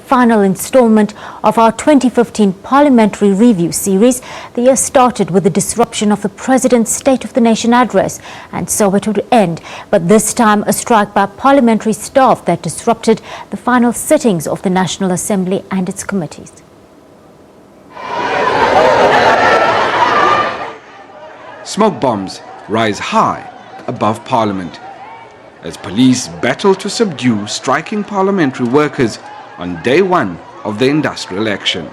final installment of our 2015 Parliamentary Review series. The year started with the disruption of the President's State of the Nation address, and so it would end. But this time, a strike by parliamentary staff that disrupted the final sittings of the National Assembly and its committees. Smoke bombs rise high above Parliament as police battle to subdue striking parliamentary workers on day one of the industrial action.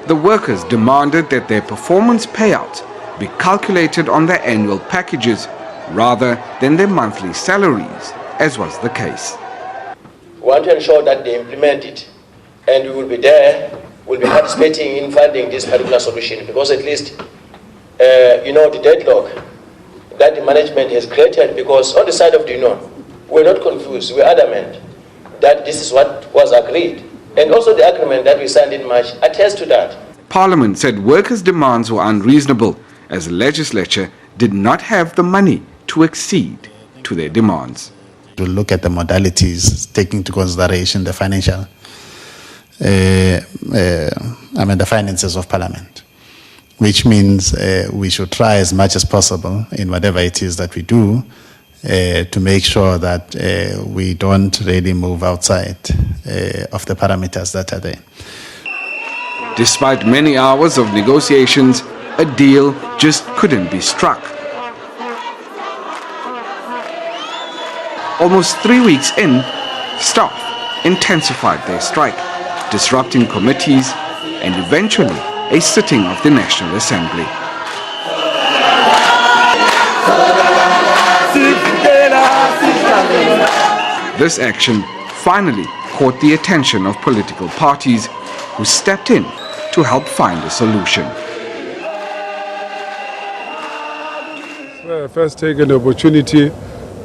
The workers demanded that their performance payouts be calculated on their annual packages rather than their monthly salaries, as was the case. We want to ensure that they implement it, and we will be there, we'll be participating in finding this particular solution, because at least, the deadlock that the management has created, because on the side of the union, we're not confused, we're adamant that this is what was agreed. And also the agreement that we signed in March attests to that. Parliament said workers' demands were unreasonable as the legislature did not have the money to accede to their demands. To look at the modalities, taking into consideration the financial, the finances of Parliament, which means we should try as much as possible in whatever it is that we do to make sure that we don't really move outside of the parameters that are there. Despite many hours of negotiations, a deal just couldn't be struck. Almost 3 weeks in, staff intensified their strike, disrupting committees and eventually a sitting of the National Assembly. This action finally caught the attention of political parties who stepped in to help find a solution. Well, first taking the opportunity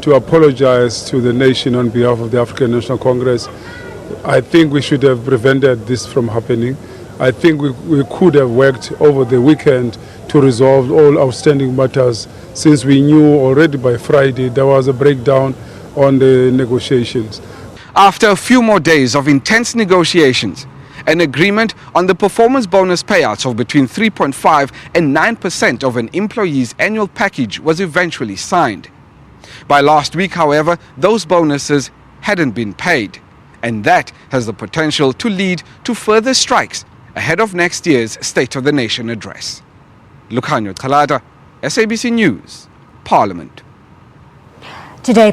to apologize to the nation on behalf of the African National Congress. I think we should have prevented this from happening. I think we could have worked over the weekend to resolve all outstanding matters, since we knew already by Friday there was a breakdown on the negotiations. After a few more days of intense negotiations, an agreement on the performance bonus payouts of between 3.5 and 9% of an employee's annual package was eventually signed. By last week, however, those bonuses hadn't been paid, and that has the potential to lead to further strikes ahead of next year's State of the Nation address. Lukhanyo Talada, SABC News, Parliament. Today,